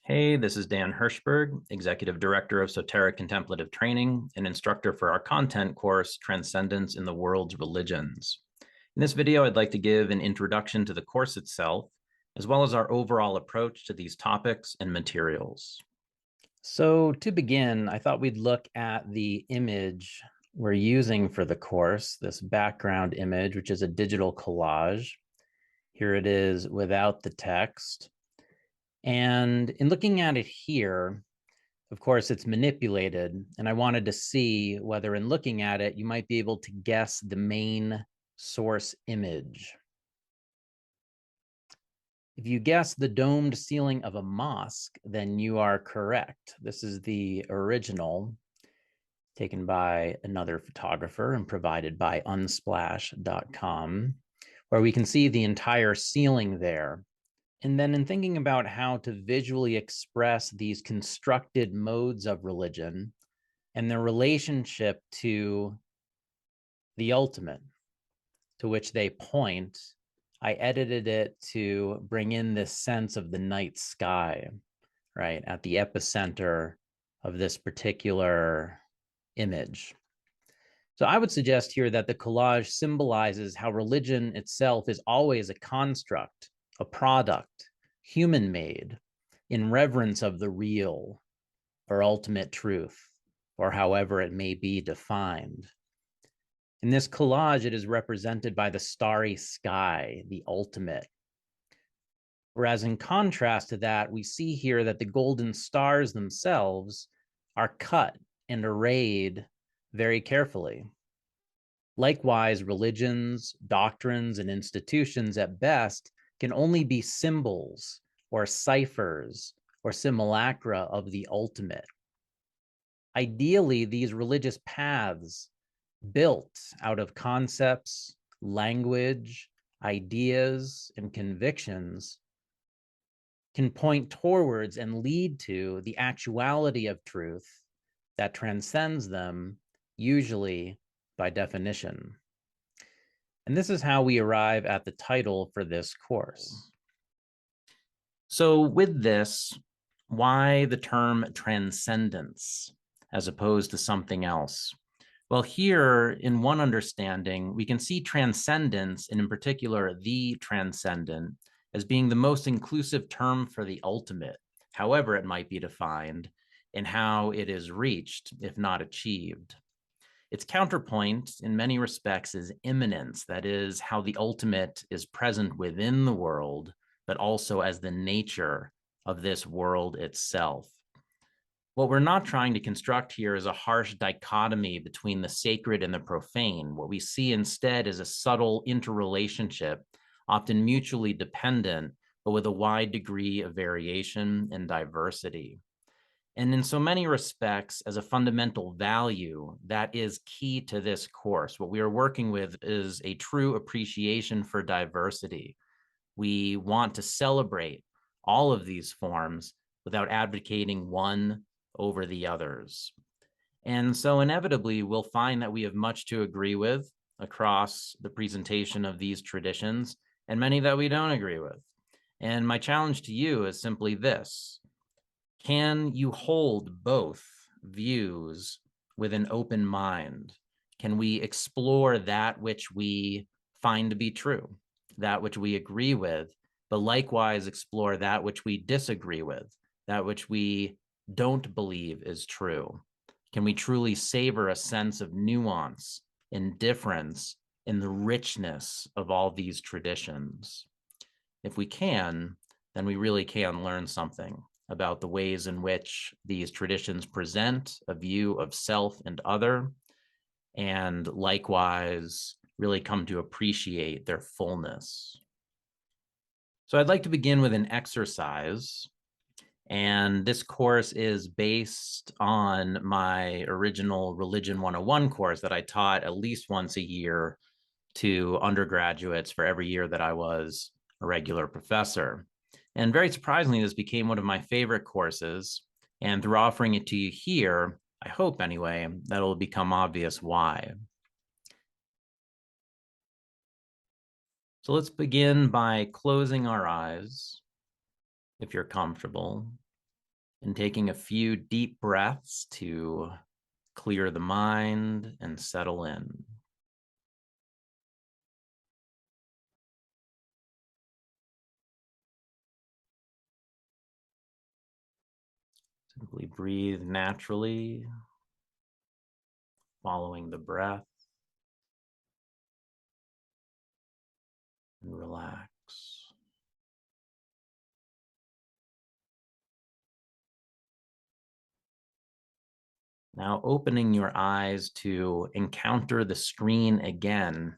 Hey, this is Dan Hirschberg, Executive Director of SŌTERIC Contemplative Training and instructor for our content course, Transcendence in the World's Religions. In this video, I'd like to give an introduction to the course itself, as well as our overall approach to these topics and materials. So to begin, I thought we'd look at the image we're using for the course, this background image, which is a digital collage. Here it is without the text. And in looking at it here, of course, it's manipulated. And I wanted to see whether in looking at it, you might be able to guess the main source image. If you guess the domed ceiling of a mosque, then you are correct. This is the original, taken by another photographer and provided by unsplash.com, where we can see the entire ceiling there. And then in thinking about how to visually express these constructed modes of religion and their relationship to the ultimate, to which they point, I edited it to bring in this sense of the night sky, right, at the epicenter of this particular image. So I would suggest here that the collage symbolizes how religion itself is always a construct, a product, human-made, in reverence of the real or ultimate truth, or however it may be defined. In this collage, it is represented by the starry sky, the ultimate. Whereas in contrast to that, we see here that the golden stars themselves are cut and arrayed very carefully. Likewise, religions, doctrines, and institutions at best can only be symbols or ciphers or simulacra of the ultimate. Ideally, these religious paths built out of concepts, language, ideas, and convictions can point towards and lead to the actuality of truth that transcends them, usually by definition. And this is how we arrive at the title for this course. So with this, why the term transcendence as opposed to something else? Well, here in one understanding, we can see transcendence, and in particular, the transcendent, as being the most inclusive term for the ultimate, however it might be defined, and how it is reached, if not achieved. Its counterpoint, in many respects, is immanence, that is, how the ultimate is present within the world, but also as the nature of this world itself. What we're not trying to construct here is a harsh dichotomy between the sacred and the profane. What we see instead is a subtle interrelationship, often mutually dependent, but with a wide degree of variation and diversity. And in so many respects, as a fundamental value, that is key to this course. What we are working with is a true appreciation for diversity. We want to celebrate all of these forms without advocating one over the others. And so inevitably, we'll find that we have much to agree with across the presentation of these traditions, and many that we don't agree with. And my challenge to you is simply this: can you hold both views with an open mind? Can we explore that which we find to be true, that which we agree with, but likewise explore that which we disagree with, that which we don't believe is true? Can we truly savor a sense of nuance and difference in the richness of all these traditions? If we can, then we really can learn something about the ways in which these traditions present a view of self and other, and likewise really come to appreciate their fullness. So I'd like to begin with an exercise. And this course is based on my original Religion 101 course that I taught at least once a year to undergraduates for every year that I was a regular professor. And very surprisingly, this became one of my favorite courses. And through offering it to you here, I hope anyway, that it'll become obvious why. So let's begin by closing our eyes, if you're comfortable, And taking a few deep breaths to clear the mind and settle in. Simply breathe naturally, following the breath, and relax. Now, opening your eyes to encounter the screen again,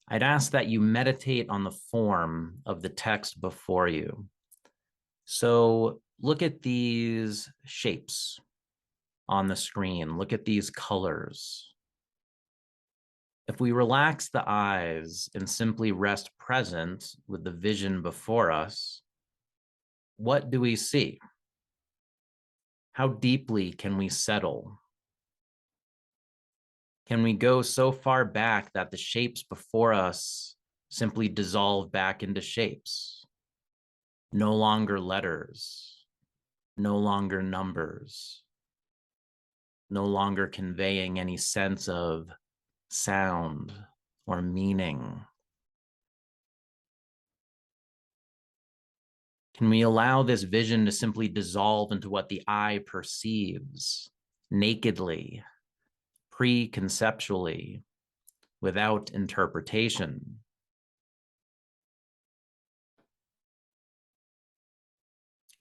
I'd ask that you meditate on the form of the text before you. So look at these shapes on the screen. Look at these colors. If we relax the eyes and simply rest present with the vision before us, what do we see? How deeply can we settle? Can we go so far back that the shapes before us simply dissolve back into shapes? No longer letters, no longer numbers, no longer conveying any sense of sound or meaning. Can we allow this vision to simply dissolve into what the eye perceives nakedly, preconceptually, without interpretation?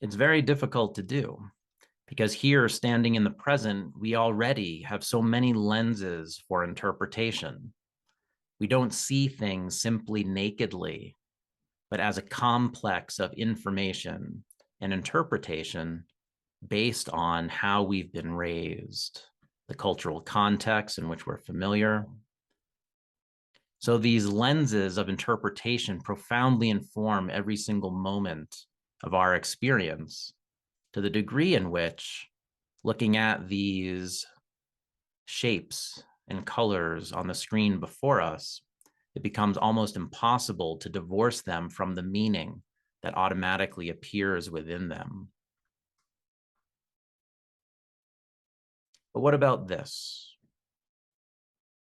It's very difficult to do because here, standing in the present, we already have so many lenses for interpretation. We don't see things simply nakedly, but as a complex of information and interpretation based on how we've been raised, the cultural context in which we're familiar. So these lenses of interpretation profoundly inform every single moment of our experience, to the degree in which looking at these shapes and colors on the screen before us, it becomes almost impossible to divorce them from the meaning that automatically appears within them. But what about this?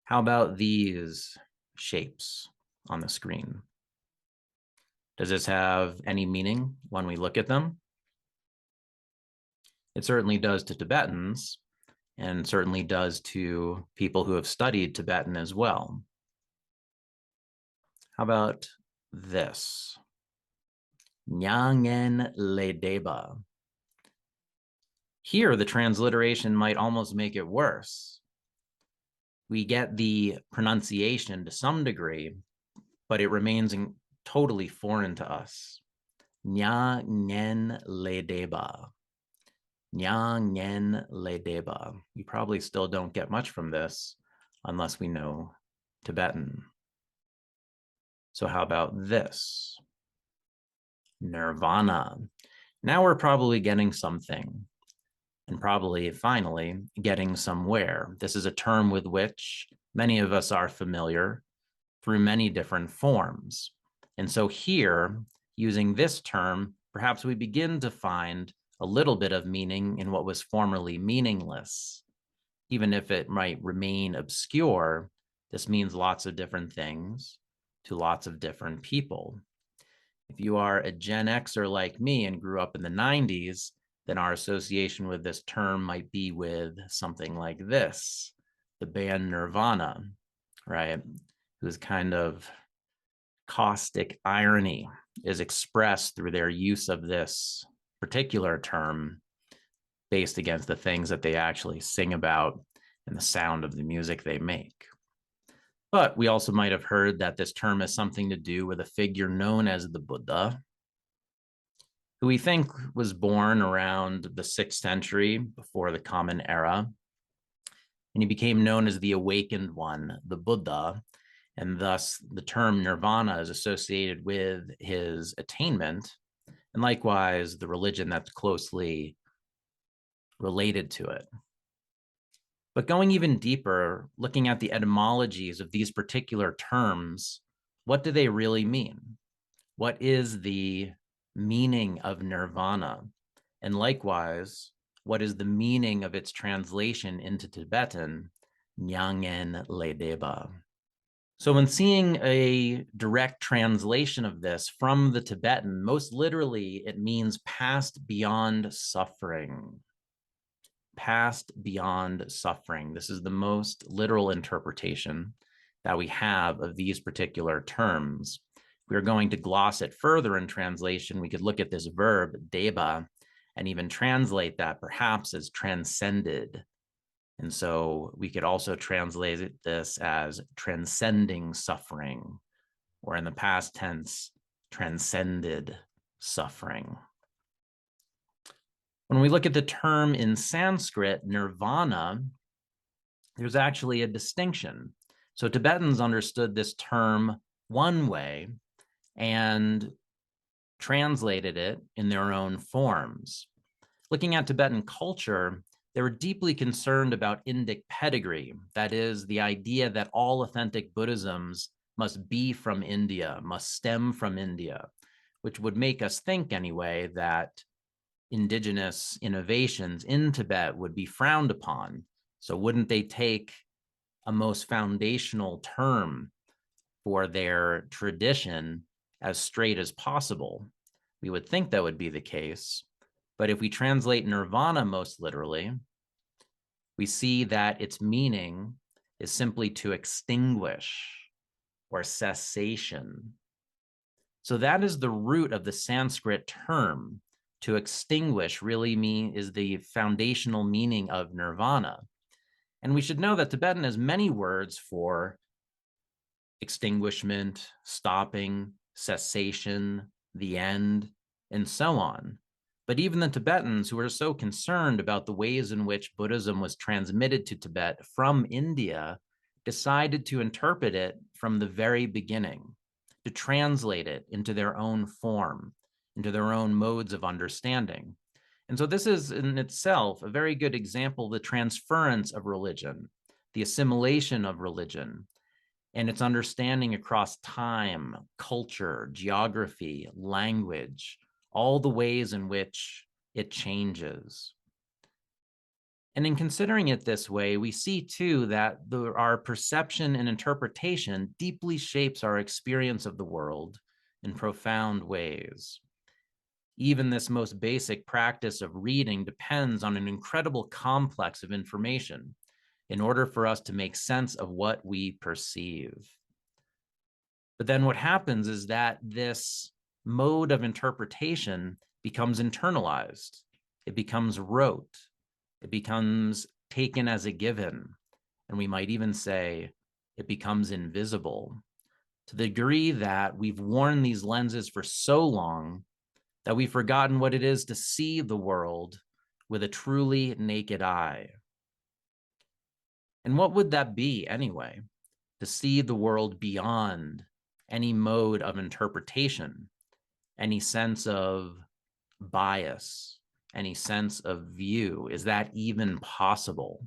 How about these shapes on the screen? Does this have any meaning when we look at them? It certainly does to Tibetans, and certainly does to people who have studied Tibetan as well. How about this? Nyangen Ledeba. Here, the transliteration might almost make it worse. We get the pronunciation to some degree, but it remains totally foreign to us. Nyangen Ledeba. Nyangen Ledeba. We probably still don't get much from this unless we know Tibetan. So how about this? Nirvana. Now we're probably getting something, and probably finally getting somewhere. This is a term with which many of us are familiar through many different forms. And so here, using this term, perhaps we begin to find a little bit of meaning in what was formerly meaningless. Even if it might remain obscure, this means lots of different things to lots of different people. If you are a Gen Xer like me and grew up in the 90s, then our association with this term might be with something like this, the band Nirvana, right? Whose kind of caustic irony is expressed through their use of this particular term based against the things that they actually sing about and the sound of the music they make. But we also might have heard that this term has something to do with a figure known as the Buddha, who we think was born around the 6th century before the Common Era. And he became known as the awakened one, the Buddha, and thus the term nirvana is associated with his attainment, and likewise the religion that's closely related to it. But going even deeper, looking at the etymologies of these particular terms, what do they really mean? What is the meaning of nirvana? And likewise, what is the meaning of its translation into Tibetan, Nyangen le deba? So when seeing a direct translation of this from the Tibetan, most literally, it means past beyond suffering. Past beyond suffering. This is the most literal interpretation that we have of these particular terms. If we are going to gloss it further in translation, we could look at this verb, deba, and even translate that perhaps as transcended. And so we could also translate this as transcending suffering, or in the past tense, transcended suffering. When we look at the term in Sanskrit, nirvana, there's actually a distinction. So Tibetans understood this term one way and translated it in their own forms. Looking at Tibetan culture, they were deeply concerned about Indic pedigree. That is, the idea that all authentic Buddhisms must be from India, must stem from India, which would make us think anyway that indigenous innovations in Tibet would be frowned upon. So wouldn't they take a most foundational term for their tradition as straight as possible? We would think that would be the case. But if we translate nirvana most literally, we see that its meaning is simply to extinguish or cessation. So that is the root of the Sanskrit term. To extinguish really is the foundational meaning of nirvana. And we should know that Tibetan has many words for extinguishment, stopping, cessation, the end, and so on. But even the Tibetans, who are so concerned about the ways in which Buddhism was transmitted to Tibet from India, decided to interpret it from the very beginning, to translate it into their own form, into their own modes of understanding. And so this is in itself a very good example of the transference of religion, the assimilation of religion, and its understanding across time, culture, geography, language, all the ways in which it changes. And in considering it this way, we see too that our perception and interpretation deeply shapes our experience of the world in profound ways. Even this most basic practice of reading depends on an incredible complex of information in order for us to make sense of what we perceive. But then what happens is that this mode of interpretation becomes internalized. It becomes rote. It becomes taken as a given. And we might even say it becomes invisible, to the degree that we've worn these lenses for so long that we've forgotten what it is to see the world with a truly naked eye. And what would that be anyway? To see the world beyond any mode of interpretation, any sense of bias, any sense of view. Is that even possible?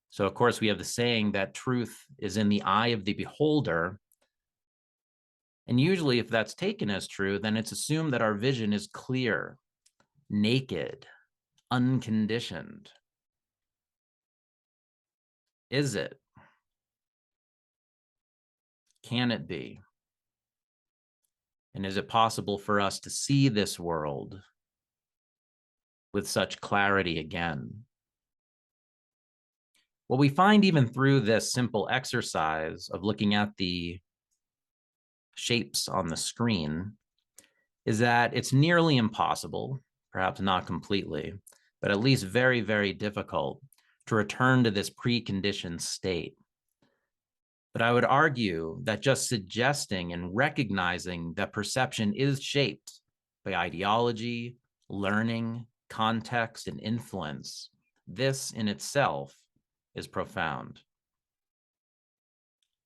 So, of course, we have the saying that truth is in the eye of the beholder. And usually, if that's taken as true, then it's assumed that our vision is clear, naked, unconditioned. Is it? Can it be? And is it possible for us to see this world with such clarity again? What we find even through this simple exercise of looking at the shapes on the screen is that it's nearly impossible, perhaps not completely, but at least very, very difficult to return to this preconditioned state. But I would argue that just suggesting and recognizing that perception is shaped by ideology, learning, context, and influence, this in itself is profound.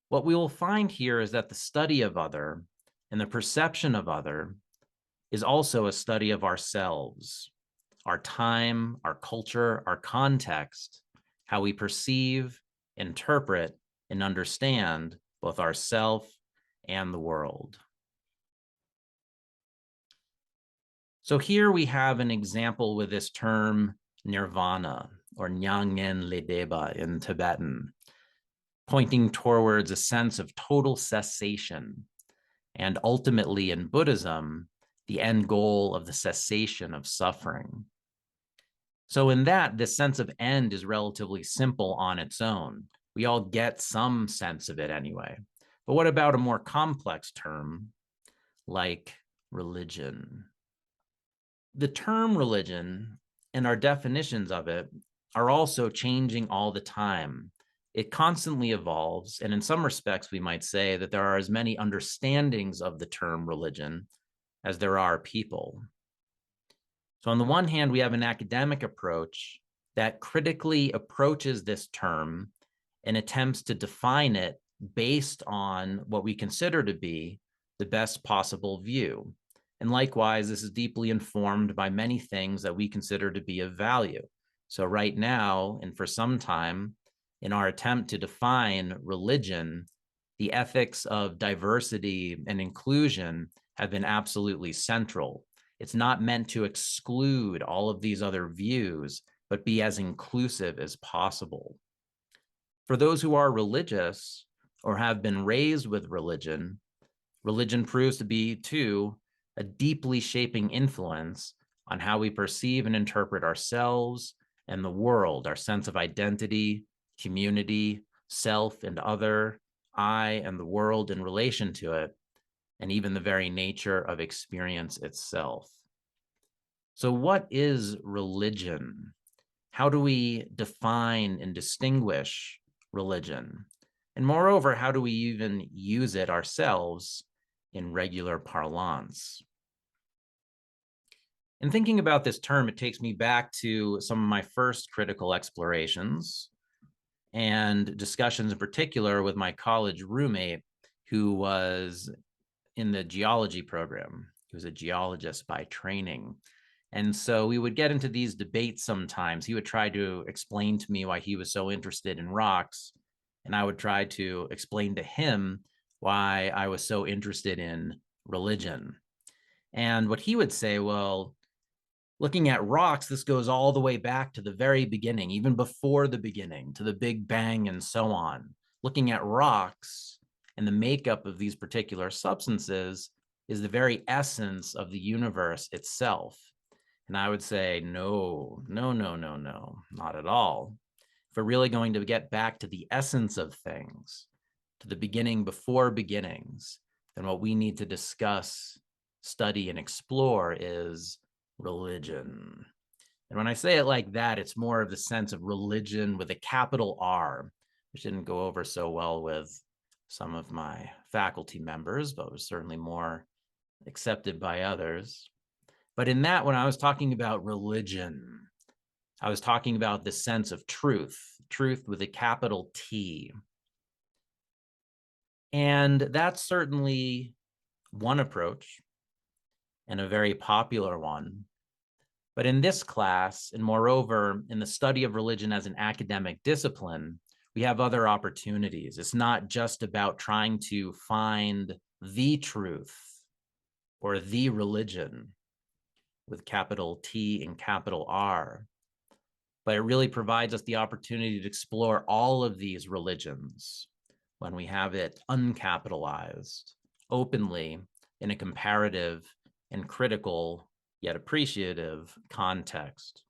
What we will find here is that the study of other and the perception of other is also a study of ourselves, our time, our culture, our context, how we perceive, interpret, and understand both ourself and the world. So here we have an example with this term nirvana, or Nyangen Ledeba in Tibetan, pointing towards a sense of total cessation, and ultimately in Buddhism, the end goal of the cessation of suffering. So in that, this sense of end is relatively simple on its own. We all get some sense of it anyway. But what about a more complex term like religion? The term religion and our definitions of it are also changing all the time. It constantly evolves, and in some respects, we might say that there are as many understandings of the term religion as there are people. So on the one hand, we have an academic approach that critically approaches this term and attempts to define it based on what we consider to be the best possible view. And likewise, this is deeply informed by many things that we consider to be of value. So right now, and for some time, in our attempt to define religion, the ethics of diversity and inclusion have been absolutely central. It's not meant to exclude all of these other views, but be as inclusive as possible. For those who are religious or have been raised with religion, religion proves to be, too, a deeply shaping influence on how we perceive and interpret ourselves and the world, our sense of identity, community, self and other, I and the world in relation to it, and even the very nature of experience itself. So what is religion? How do we define and distinguish religion? And moreover, how do we even use it ourselves in regular parlance? In thinking about this term, it takes me back to some of my first critical explorations and discussions in particular with my college roommate who was in the geology program. He was a geologist by training. And so we would get into these debates sometimes. He would try to explain to me why he was so interested in rocks, and I would try to explain to him why I was so interested in religion. And what he would say, well, looking at rocks, this goes all the way back to the very beginning, even before the beginning, to the Big Bang and so on. Looking at rocks and the makeup of these particular substances is the very essence of the universe itself. And I would say, no, not at all. If we're really going to get back to the essence of things, to the beginning before beginnings, then what we need to discuss, study, and explore is religion. And when I say it like that, it's more of the sense of religion with a capital R, which didn't go over so well with some of my faculty members, but was certainly more accepted by others. But in that, when I was talking about religion, I was talking about the sense of truth, truth with a capital T. And that's certainly one approach, and a very popular one. But in this class, and moreover, in the study of religion as an academic discipline, we have other opportunities. It's not just about trying to find the truth or the religion with capital T and capital R, but it really provides us the opportunity to explore all of these religions when we have it uncapitalized, openly, in a comparative and critical, yet appreciative context.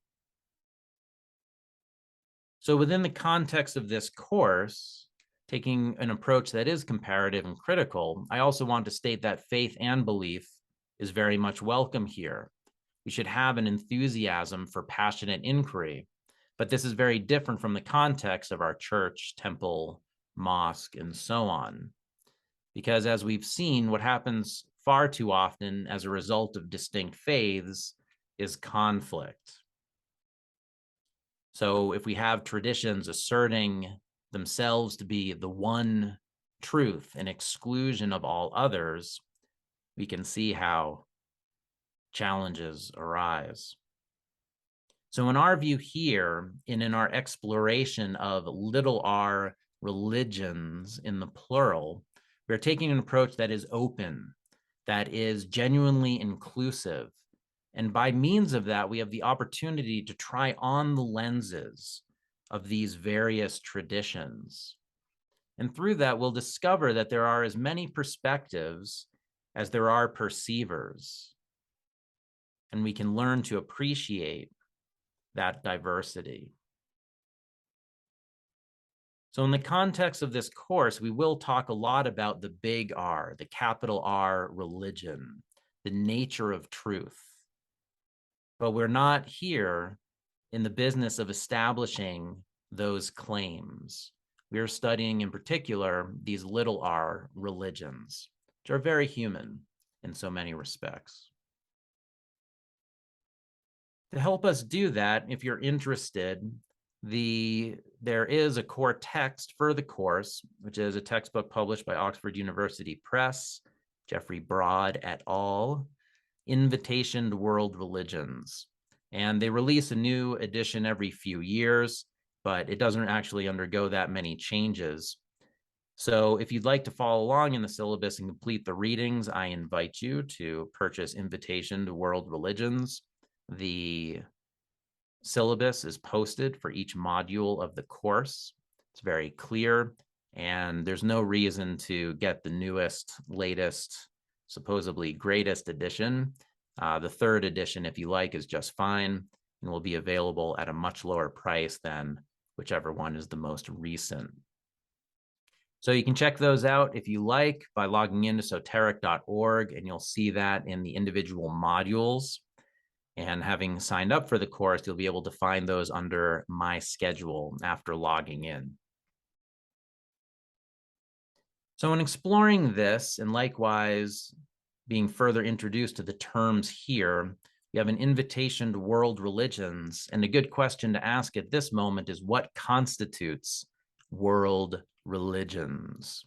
So within the context of this course, taking an approach that is comparative and critical, I also want to state that faith and belief is very much welcome here. We should have an enthusiasm for passionate inquiry, but this is very different from the context of our church, temple, mosque, and so on. Because as we've seen, what happens far too often as a result of distinct faiths is conflict. So if we have traditions asserting themselves to be the one truth and exclusion of all others, we can see how challenges arise. So in our view here, and in our exploration of little r religions in the plural, we're taking an approach that is open, that is genuinely inclusive, And by means of that, we have the opportunity to try on the lenses of these various traditions. And through that, we'll discover that there are as many perspectives as there are perceivers. And we can learn to appreciate that diversity. So in the context of this course, we will talk a lot about the big R, the capital R religion, the nature of truth. But we're not here in the business of establishing those claims. We are studying in particular these little r religions, which are very human in so many respects. To help us do that, if you're interested, there is a core text for the course, which is a textbook published by Oxford University Press, Jeffrey Broad et al., Invitation to World Religions. And they release a new edition every few years, but it doesn't actually undergo that many changes. So if you'd like to follow along in the syllabus and complete the readings, I invite you to purchase Invitation to World Religions. The syllabus is posted for each module of the course. It's very clear, and there's no reason to get the newest, latest, supposedly greatest edition. The third edition, if you like, is just fine and will be available at a much lower price than whichever one is the most recent. So you can check those out if you like by logging into SŌTERIC.org, and you'll see that in the individual modules. And having signed up for the course, you'll be able to find those under My Schedule after logging in. So in exploring this, and likewise being further introduced to the terms here, we have an invitation to world religions. And a good question to ask at this moment is, what constitutes world religions?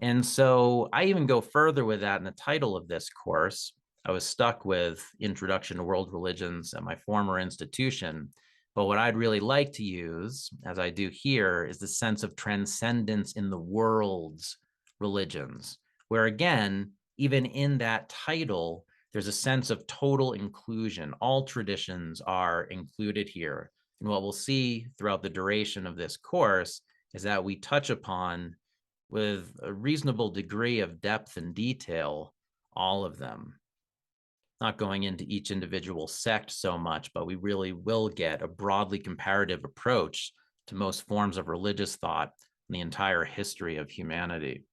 And so I even go further with that in the title of this course. I was stuck with Introduction to World Religions at my former institution. But what I'd really like to use, as I do here, is the sense of transcendence in the world's religions, where again, even in that title, there's a sense of total inclusion. All traditions are included here. And what we'll see throughout the duration of this course is that we touch upon, with a reasonable degree of depth and detail, all of them. Not going into each individual sect so much, but we really will get a broadly comparative approach to most forms of religious thought in the entire history of humanity.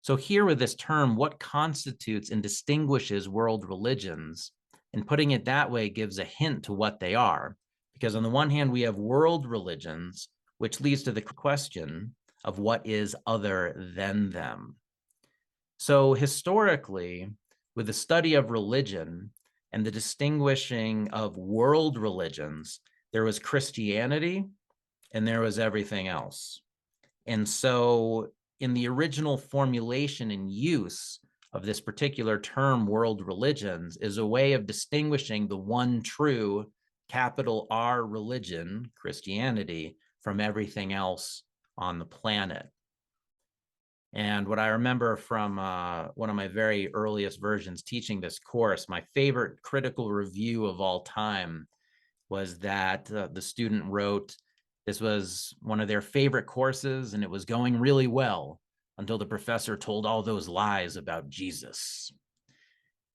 So here with this term, what constitutes and distinguishes world religions, and putting it that way gives a hint to what they are. Because on the one hand, we have world religions, which leads to the question of what is other than them. So historically, with the study of religion and the distinguishing of world religions, there was Christianity and there was everything else. And so in the original formulation and use of this particular term, world religions, is a way of distinguishing the one true capital R religion, Christianity, from everything else on the planet. And what I remember from one of my very earliest versions teaching this course, my favorite critical review of all time was that the student wrote, this was one of their favorite courses and it was going really well until the professor told all those lies about Jesus.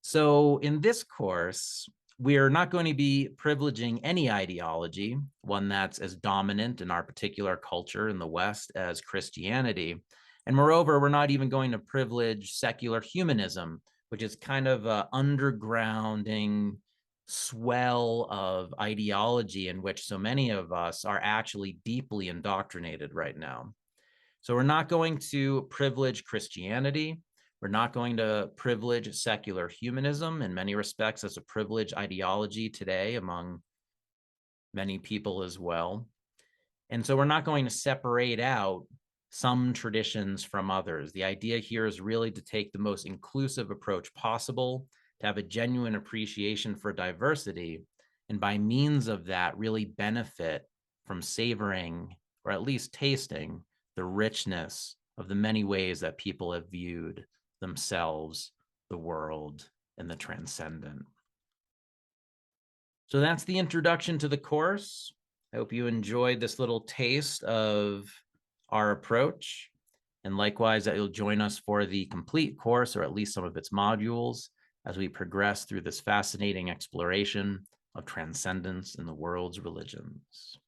So in this course, we're not going to be privileging any ideology, one that's as dominant in our particular culture in the West as Christianity. And moreover, we're not even going to privilege secular humanism, which is kind of an undergrounding swell of ideology in which so many of us are actually deeply indoctrinated right now. So we're not going to privilege Christianity. We're not going to privilege secular humanism. In many respects, as a privileged ideology today among many people as well. And so we're not going to separate out some traditions from others. The idea here is really to take the most inclusive approach possible, to have a genuine appreciation for diversity, and by means of that, really benefit from savoring, or at least tasting, the richness of the many ways that people have viewed themselves, the world, and the transcendent. So that's the introduction to the course. I hope you enjoyed this little taste of our approach. And likewise, that you'll join us for the complete course, or at least some of its modules, as we progress through this fascinating exploration of transcendence in the world's religions.